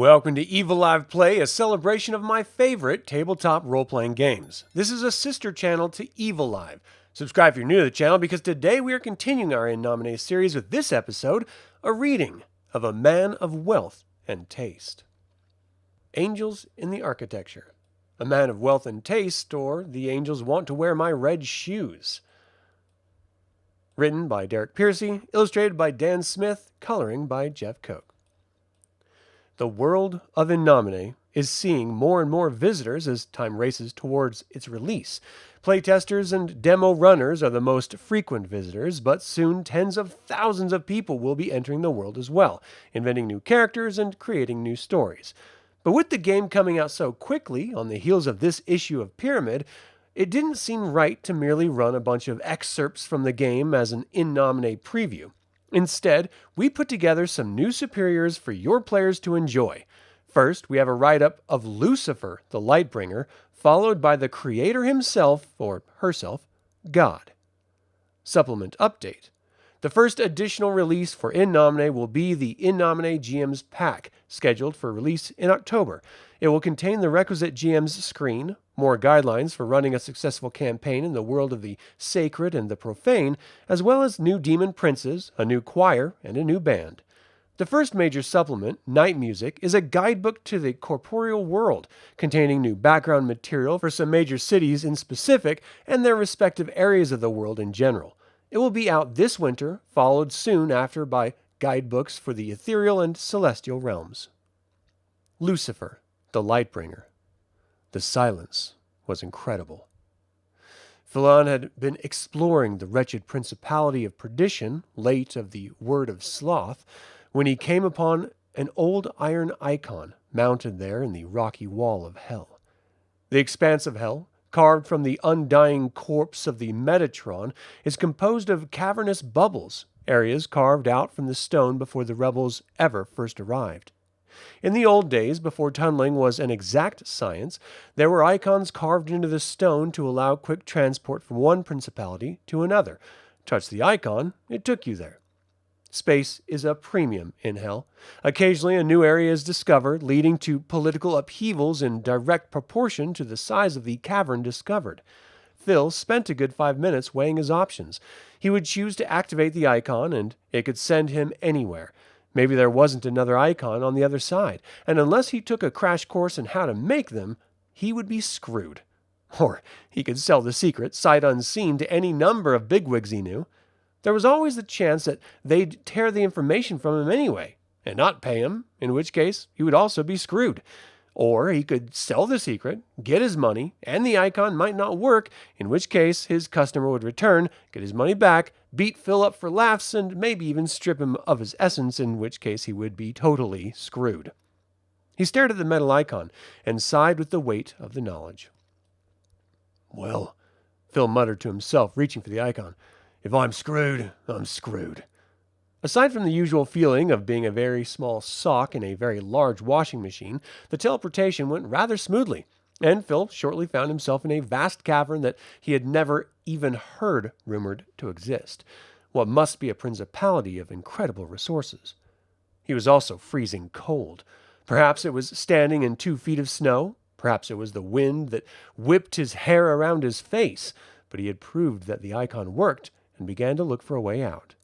Welcome to Eviliv3, a celebration of my favorite tabletop role-playing games. This is a sister channel to Eviliv3. Subscribe if you're new to the channel because today we are continuing our In Nomine series with this episode, a reading of A Man of Wealth and Taste. Angels in the Architecture. A man of wealth and taste, or the angels want to wear my red shoes. Written by Derek Pearcy, illustrated by Dan Smith, coloring by Jeff Koke. The world of In Nomine is seeing more and more visitors as time races towards its release. Playtesters and demo runners are the most frequent visitors, but soon tens of thousands of people will be entering the world as well, inventing new characters and creating new stories. But with the game coming out so quickly on the heels of this issue of Pyramid, it didn't seem right to merely run a bunch of excerpts from the game as an In Nomine preview. Instead, we put together some new superiors for your players to enjoy. First, we have a write-up of Lucifer, the Lightbringer, followed by the creator himself, or herself, God. Supplement update. The first additional release for In Nomine will be the In Nomine GM's Pack, scheduled for release in October. It will contain the requisite GM's screen, more guidelines for running a successful campaign in the world of the sacred and the profane, as well as new demon princes, a new choir, and a new band. The first major supplement, Night Music, is a guidebook to the corporeal world, containing new background material for some major cities in specific and their respective areas of the world in general. It will be out this winter, followed soon after by guidebooks for the ethereal and celestial realms. Lucifer, the Lightbringer. The silence was incredible. Philon had been exploring the wretched principality of perdition, late of the word of sloth, when he came upon an old iron icon mounted there in the rocky wall of hell. The expanse of hell, carved from the undying corpse of the Metatron, is composed of cavernous bubbles, areas carved out from the stone before the rebels ever first arrived. In the old days, before tunneling was an exact science, there were icons carved into the stone to allow quick transport from one principality to another. Touch the icon, it took you there. Space is a premium in hell. Occasionally a new area is discovered, leading to political upheavals in direct proportion to the size of the cavern discovered. Phil spent a good 5 minutes weighing his options. He would choose to activate the icon, and it could send him anywhere. Maybe there wasn't another icon on the other side, and unless he took a crash course in how to make them, he would be screwed. Or he could sell the secret, sight unseen, to any number of bigwigs he knew. There was always the chance that they'd tear the information from him anyway, and not pay him, in which case he would also be screwed. Or he could sell the secret, get his money, and the icon might not work, in which case his customer would return, get his money back, beat Phil up for laughs, and maybe even strip him of his essence, in which case he would be totally screwed. He stared at the metal icon and sighed with the weight of the knowledge. "Well," Phil muttered to himself, reaching for the icon, "if I'm screwed, I'm screwed." Aside from the usual feeling of being a very small sock in a very large washing machine, the teleportation went rather smoothly, and Phil shortly found himself in a vast cavern that he had never even heard rumored to exist. What must be a principality of incredible resources. He was also freezing cold. Perhaps it was standing in 2 feet of snow. Perhaps it was the wind that whipped his hair around his face. But he had proved that the icon worked and began to look for a way out.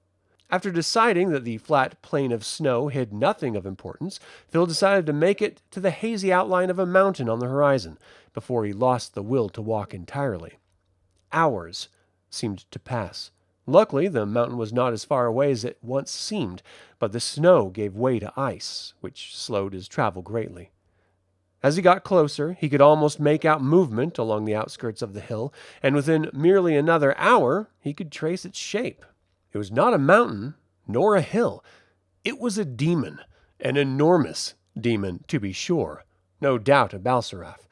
After deciding that the flat plain of snow hid nothing of importance, Phil decided to make it to the hazy outline of a mountain on the horizon before he lost the will to walk entirely. Hours seemed to pass. Luckily, the mountain was not as far away as it once seemed, but the snow gave way to ice, which slowed his travel greatly. As he got closer, he could almost make out movement along the outskirts of the hill, and within merely another hour, he could trace its shape. It was not a mountain, nor a hill. It was a demon, an enormous demon, to be sure. No doubt a Balsaraf.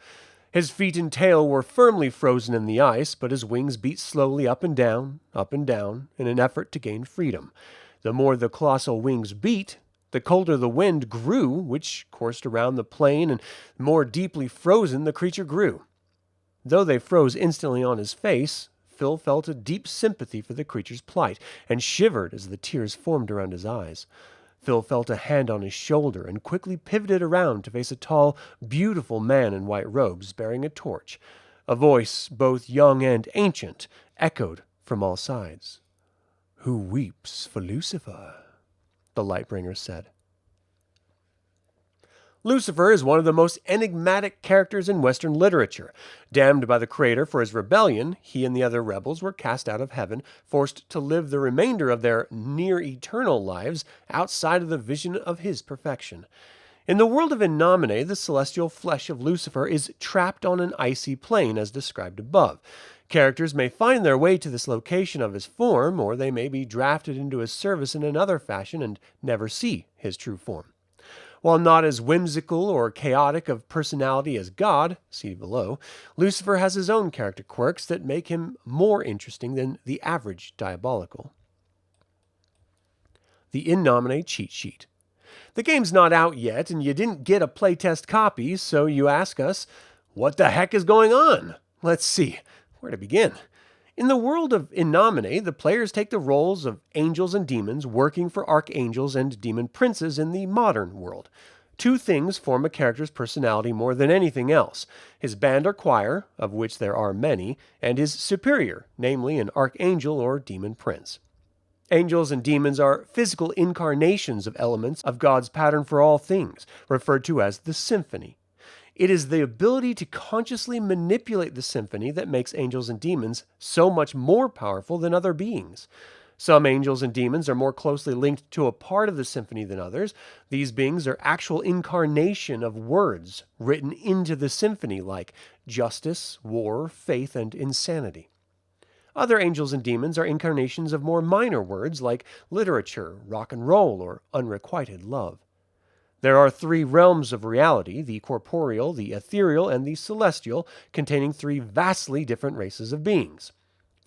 His feet and tail were firmly frozen in the ice, but his wings beat slowly up and down, in an effort to gain freedom. The more the colossal wings beat, the colder the wind grew, which coursed around the plain, and the more deeply frozen the creature grew. Though they froze instantly on his face, Phil felt a deep sympathy for the creature's plight, and shivered as the tears formed around his eyes. Phil felt a hand on his shoulder and quickly pivoted around to face a tall, beautiful man in white robes bearing a torch. A voice, both young and ancient, echoed from all sides. "Who weeps for Lucifer?" the Lightbringer said. Lucifer is one of the most enigmatic characters in Western literature. Damned by the Creator for his rebellion, he and the other rebels were cast out of heaven, forced to live the remainder of their near-eternal lives outside of the vision of his perfection. In the world of In Nomine, the celestial flesh of Lucifer is trapped on an icy plane, as described above. Characters may find their way to this location of his form, or they may be drafted into his service in another fashion and never see his true form. While not as whimsical or chaotic of personality as God, see below, Lucifer has his own character quirks that make him more interesting than the average diabolical. The In Nomine cheat sheet. The game's not out yet, and you didn't get a playtest copy, so you ask us, what the heck is going on? Let's see, where to begin? In the world of In Nomine, the players take the roles of angels and demons working for Archangels and Demon Princes in the modern world. Two things form a character's personality more than anything else: his band or choir, of which there are many, and his superior, namely an Archangel or Demon Prince. Angels and demons are physical incarnations of elements of God's pattern for all things, referred to as the symphony. It is the ability to consciously manipulate the symphony that makes angels and demons so much more powerful than other beings. Some angels and demons are more closely linked to a part of the symphony than others. These beings are actual incarnation of words written into the symphony, like justice, war, faith, and insanity. Other angels and demons are incarnations of more minor words like literature, rock and roll, or unrequited love. There are three realms of reality: the corporeal, the ethereal, and the celestial, containing three vastly different races of beings.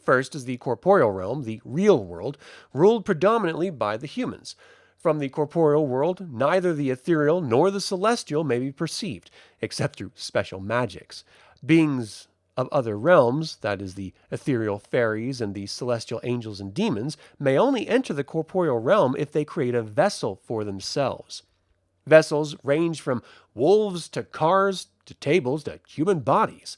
First is the corporeal realm, the real world, ruled predominantly by the humans. From the corporeal world, neither the ethereal nor the celestial may be perceived, except through special magics. Beings of other realms, that is, the ethereal fairies and the celestial angels and demons, may only enter the corporeal realm if they create a vessel for themselves. Vessels range from wolves to cars to tables to human bodies.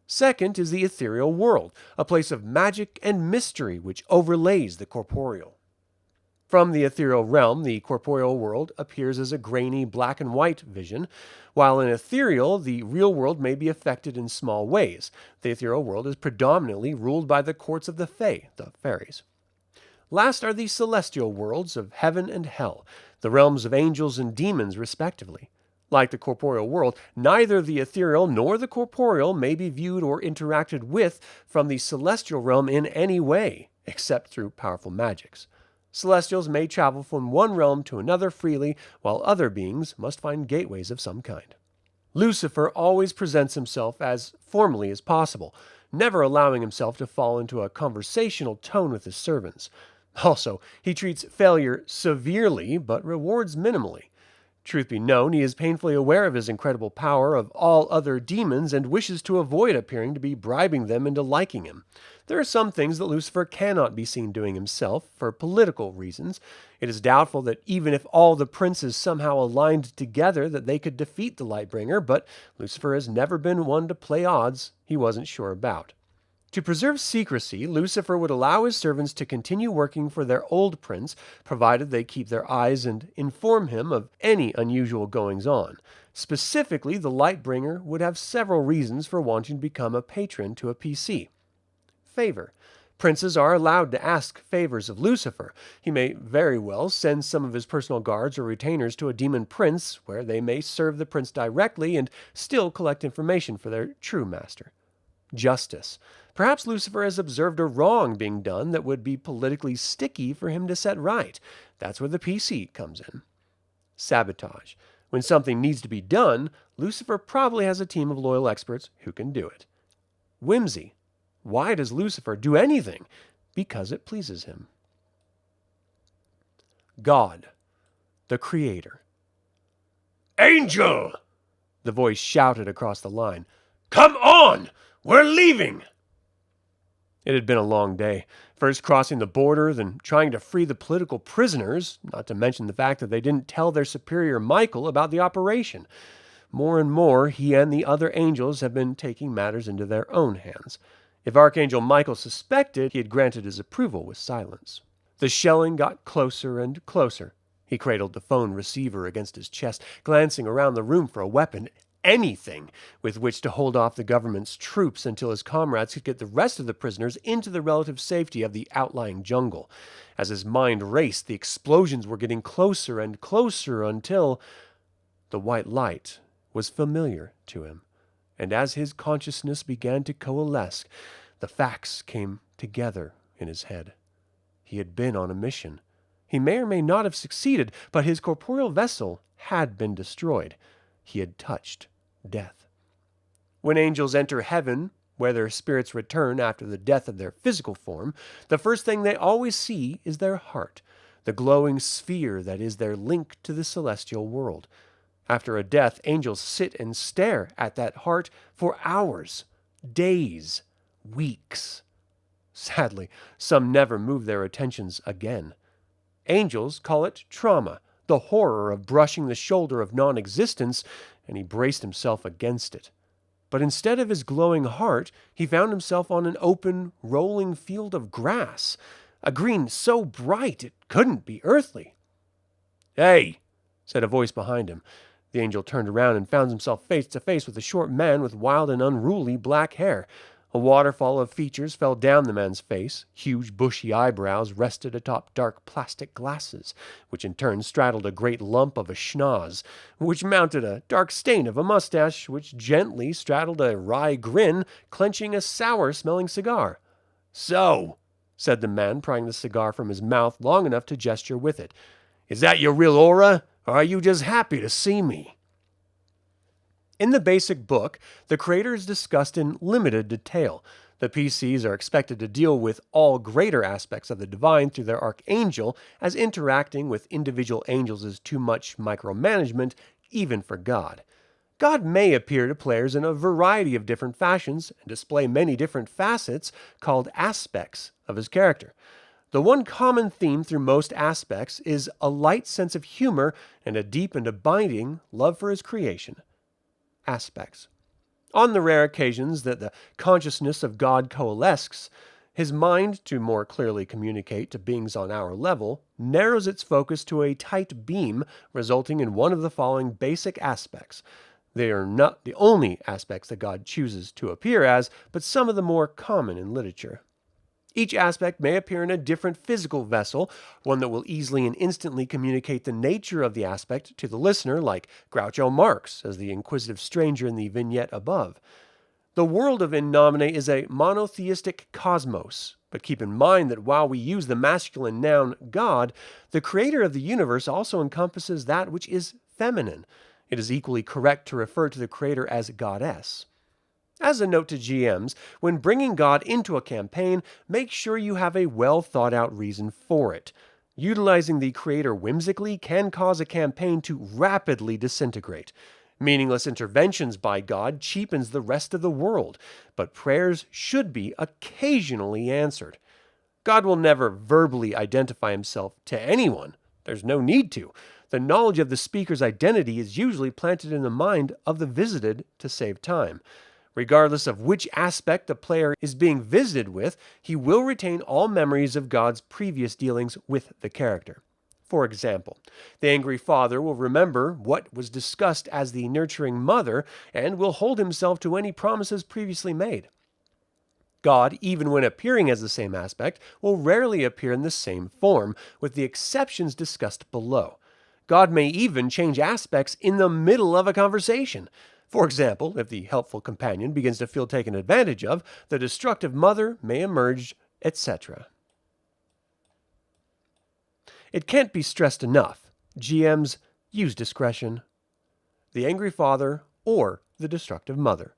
Second is the ethereal world, a place of magic and mystery which overlays the corporeal. From the ethereal realm, the corporeal world appears as a grainy black and white vision, while in ethereal, the real world may be affected in small ways. The ethereal world is predominantly ruled by the courts of the Fae, the fairies. Last are the celestial worlds of heaven and hell, the realms of angels and demons, respectively. Like the corporeal world, neither the ethereal nor the corporeal may be viewed or interacted with from the celestial realm in any way, except through powerful magics. Celestials may travel from one realm to another freely, while other beings must find gateways of some kind. Lucifer always presents himself as formally as possible, never allowing himself to fall into a conversational tone with his servants. Also, he treats failure severely, but rewards minimally. Truth be known, he is painfully aware of his incredible power of all other demons and wishes to avoid appearing to be bribing them into liking him. There are some things that Lucifer cannot be seen doing himself for political reasons. It is doubtful that even if all the princes somehow aligned together that they could defeat the Lightbringer, but Lucifer has never been one to play odds he wasn't sure about. To preserve secrecy, Lucifer would allow his servants to continue working for their old prince, provided they keep their eyes and inform him of any unusual goings-on. Specifically, the Lightbringer would have several reasons for wanting to become a patron to a PC. Favor. Princes are allowed to ask favors of Lucifer. He may very well send some of his personal guards or retainers to a demon prince, where they may serve the prince directly and still collect information for their true master. Justice. Perhaps Lucifer has observed a wrong being done that would be politically sticky for him to set right. That's where the PC comes in. Sabotage. When something needs to be done, Lucifer probably has a team of loyal experts who can do it. Whimsy. Why does Lucifer do anything? Because it pleases him. God, the Creator. "Angel!" the voice shouted across the line. "Come on! We're leaving!" It had been a long day, first crossing the border, then trying to free the political prisoners, not to mention the fact that they didn't tell their superior Michael about the operation. More and more, he and the other angels have been taking matters into their own hands. If Archangel Michael suspected, he had granted his approval with silence. The shelling got closer and closer. He cradled the phone receiver against his chest, glancing around the room for a weapon, anything with which to hold off the government's troops until his comrades could get the rest of the prisoners into the relative safety of the outlying jungle. As his mind raced, the explosions were getting closer and closer until the white light was familiar to him. And as his consciousness began to coalesce, the facts came together in his head. He had been on a mission. He may or may not have succeeded, but his corporeal vessel had been destroyed. He had touched death. When angels enter heaven, where their spirits return after the death of their physical form, the first thing they always see is their heart, the glowing sphere that is their link to the celestial world. After a death, angels sit and stare at that heart for hours, days, weeks. Sadly, some never move their attentions again. Angels call it trauma, the horror of brushing the shoulder of non-existence, and he braced himself against it. But instead of his glowing heart, he found himself on an open, rolling field of grass, a green so bright it couldn't be earthly. "Hey," said a voice behind him. The angel turned around and found himself face to face with a short man with wild and unruly black hair. A waterfall of features fell down the man's face. Huge bushy eyebrows rested atop dark plastic glasses, which in turn straddled a great lump of a schnoz, which mounted a dark stain of a mustache, which gently straddled a wry grin, clenching a sour-smelling cigar. "So," said the man, prying the cigar from his mouth long enough to gesture with it, "is that your real aura, or are you just happy to see me?" In the basic book, the Creator is discussed in limited detail. The PCs are expected to deal with all greater aspects of the divine through their Archangel, as interacting with individual angels is too much micromanagement, even for God. God may appear to players in a variety of different fashions and display many different facets called aspects of his character. The one common theme through most aspects is a light sense of humor and a deep and abiding love for his creation. Aspects. On the rare occasions that the consciousness of God coalesces, his mind, to more clearly communicate to beings on our level, narrows its focus to a tight beam, resulting in one of the following basic aspects. They are not the only aspects that God chooses to appear as, but some of the more common in literature. Each aspect may appear in a different physical vessel, one that will easily and instantly communicate the nature of the aspect to the listener, like Groucho Marx as the inquisitive stranger in the vignette above. The world of In Nomine is a monotheistic cosmos, but keep in mind that while we use the masculine noun God, the creator of the universe also encompasses that which is feminine. It is equally correct to refer to the creator as goddess. As a note to GMs, when bringing God into a campaign, make sure you have a well-thought-out reason for it. Utilizing the creator whimsically can cause a campaign to rapidly disintegrate. Meaningless interventions by God cheapens the rest of the world, but prayers should be occasionally answered. God will never verbally identify himself to anyone. There's no need to. The knowledge of the speaker's identity is usually planted in the mind of the visited to save time. Regardless of which aspect the player is being visited with, he will retain all memories of God's previous dealings with the character. For example, the angry father will remember what was discussed as the nurturing mother and will hold himself to any promises previously made. God, even when appearing as the same aspect, will rarely appear in the same form, with the exceptions discussed below. God may even change aspects in the middle of a conversation. For example, if the helpful companion begins to feel taken advantage of, the destructive mother may emerge, etc. It can't be stressed enough. GMs, use discretion. The angry father or the destructive mother.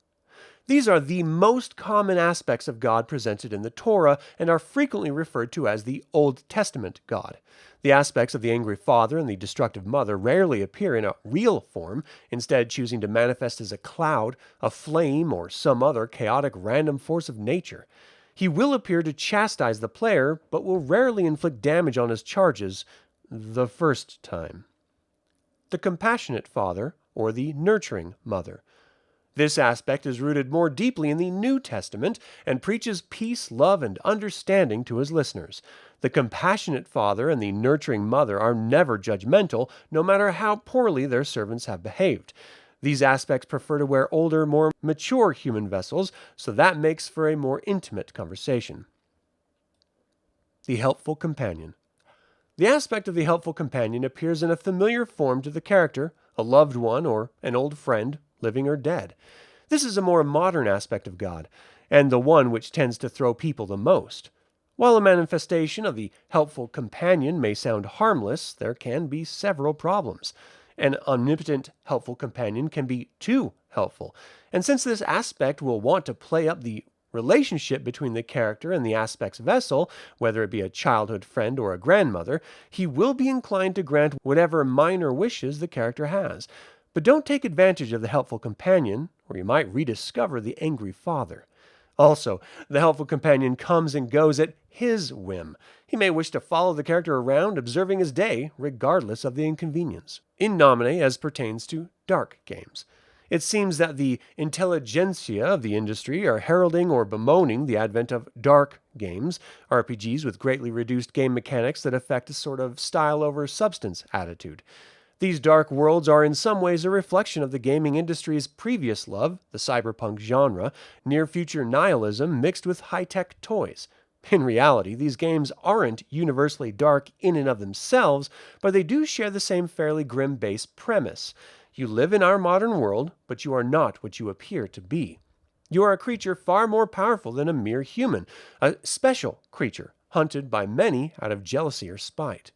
These are the most common aspects of God presented in the Torah and are frequently referred to as the Old Testament God. The aspects of the angry father and the destructive mother rarely appear in a real form, instead choosing to manifest as a cloud, a flame, or some other chaotic random force of nature. He will appear to chastise the player, but will rarely inflict damage on his charges the first time. The compassionate father, or the nurturing mother. This aspect is rooted more deeply in the New Testament and preaches peace, love, and understanding to his listeners. The compassionate father and the nurturing mother are never judgmental, no matter how poorly their servants have behaved. These aspects prefer to wear older, more mature human vessels, so that makes for a more intimate conversation. The helpful companion. The aspect of the helpful companion appears in a familiar form to the character, a loved one or an old friend, living or dead. This is a more modern aspect of God, and the one which tends to throw people the most. While a manifestation of the helpful companion may sound harmless, there can be several problems. An omnipotent helpful companion can be too helpful, and since this aspect will want to play up the relationship between the character and the aspect's vessel, whether it be a childhood friend or a grandmother, he will be inclined to grant whatever minor wishes the character has. But don't take advantage of the helpful companion, or you might rediscover the angry father. Also, the helpful companion comes and goes at his whim. He may wish to follow the character around, observing his day, regardless of the inconvenience. In Nomine, as pertains to dark games. It seems that the intelligentsia of the industry are heralding or bemoaning the advent of dark games, RPGs with greatly reduced game mechanics that affect a sort of style over substance attitude. These dark worlds are in some ways a reflection of the gaming industry's previous love, the cyberpunk genre, near-future nihilism mixed with high-tech toys. In reality, these games aren't universally dark in and of themselves, but they do share the same fairly grim base premise. You live in our modern world, but you are not what you appear to be. You are a creature far more powerful than a mere human, a special creature, hunted by many out of jealousy or spite.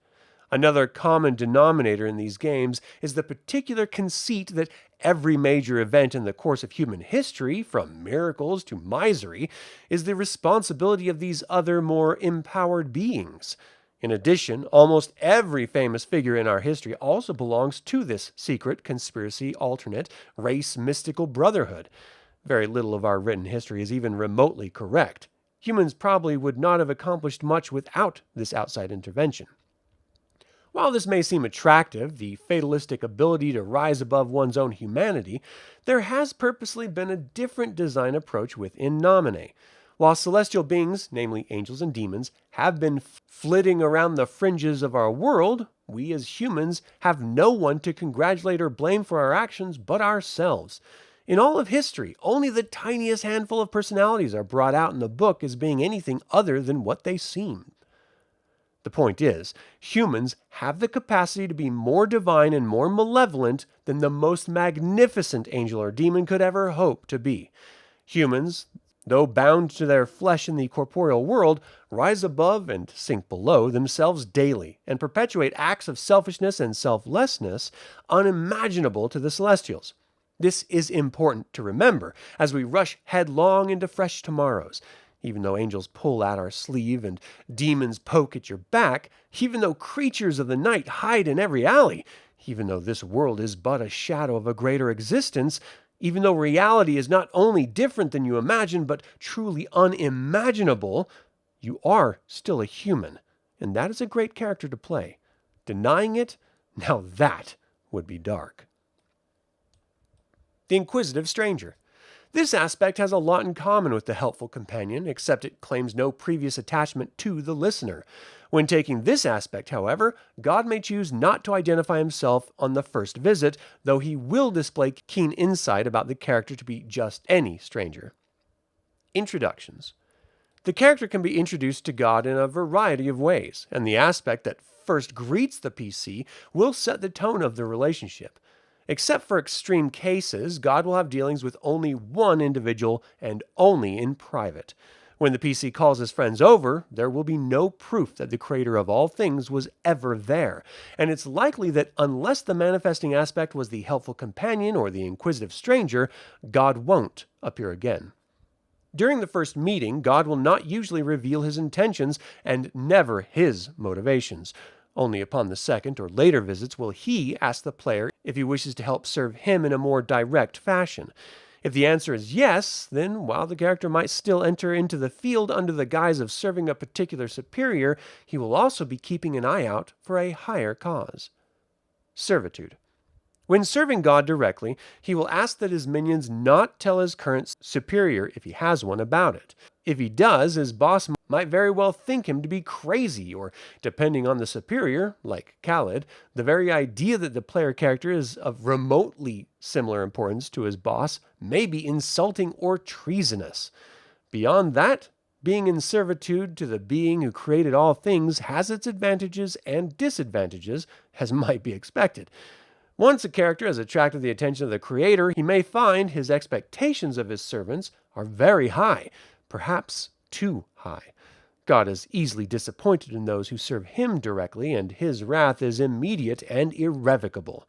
Another common denominator in these games is the particular conceit that every major event in the course of human history, from miracles to misery, is the responsibility of these other, more empowered beings. In addition, almost every famous figure in our history also belongs to this secret conspiracy alternate race mystical brotherhood. Very little of our written history is even remotely correct. Humans probably would not have accomplished much without this outside intervention. While this may seem attractive, the fatalistic ability to rise above one's own humanity, there has purposely been a different design approach with In Nomine. While celestial beings, namely angels and demons, have been flitting around the fringes of our world, we as humans have no one to congratulate or blame for our actions but ourselves. In all of history, only the tiniest handful of personalities are brought out in the book as being anything other than what they seem. The point is, humans have the capacity to be more divine and more malevolent than the most magnificent angel or demon could ever hope to be. Humans, though bound to their flesh in the corporeal world, rise above and sink below themselves daily and perpetuate acts of selfishness and selflessness unimaginable to the celestials. This is important to remember as we rush headlong into fresh tomorrows. Even though angels pull at our sleeve and demons poke at your back, even though creatures of the night hide in every alley, even though this world is but a shadow of a greater existence, even though reality is not only different than you imagine, but truly unimaginable, you are still a human, and that is a great character to play. Denying it, now that would be dark. The Inquisitive Stranger. This aspect has a lot in common with the helpful companion, except it claims no previous attachment to the listener. When taking this aspect, however, God may choose not to identify himself on the first visit, though he will display keen insight about the character to be just any stranger. Introductions. The character can be introduced to God in a variety of ways, and the aspect that first greets the PC will set the tone of the relationship. Except for extreme cases, God will have dealings with only one individual and only in private. When the PC calls his friends over, there will be no proof that the creator of all things was ever there, and it's likely that unless the manifesting aspect was the helpful companion or the inquisitive stranger, God won't appear again. During the first meeting, God will not usually reveal his intentions and never his motivations. Only upon the second or later visits will he ask the player if he wishes to help serve him in a more direct fashion. If the answer is yes, then while the character might still enter into the field under the guise of serving a particular superior, he will also be keeping an eye out for a higher cause. Servitude. When serving God directly, he will ask that his minions not tell his current superior, if he has one, about it. If he does, his boss might very well think him to be crazy, or, depending on the superior, like Khaled, the very idea that the player character is of remotely similar importance to his boss may be insulting or treasonous. Beyond that, being in servitude to the being who created all things has its advantages and disadvantages, as might be expected. Once a character has attracted the attention of the creator, he may find his expectations of his servants are very high, perhaps too high. God is easily disappointed in those who serve him directly, and his wrath is immediate and irrevocable.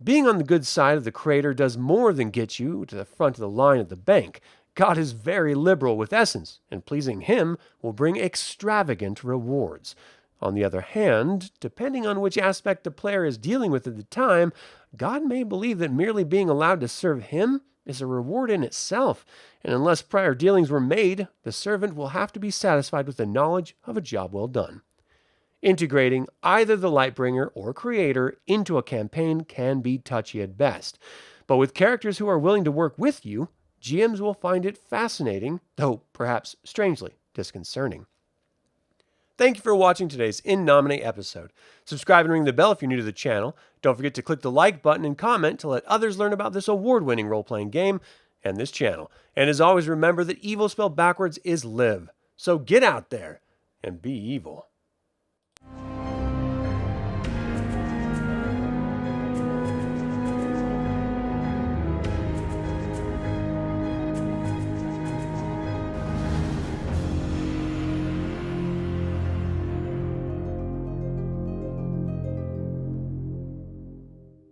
Being on the good side of the creator does more than get you to the front of the line at the bank. God is very liberal with essence, and pleasing him will bring extravagant rewards. On the other hand, depending on which aspect the player is dealing with at the time, God may believe that merely being allowed to serve him is a reward in itself, and unless prior dealings were made, the servant will have to be satisfied with the knowledge of a job well done. Integrating either the Lightbringer or Creator into a campaign can be touchy at best, but with characters who are willing to work with you, GMs will find it fascinating, though perhaps strangely disconcerting. Thank you for watching today's In Nomine episode. Subscribe and ring the bell if you're new to the channel. Don't forget to click the like button and comment to let others learn about this award-winning role-playing game and this channel. And as always, remember that evil spelled backwards is live. So get out there and be evil.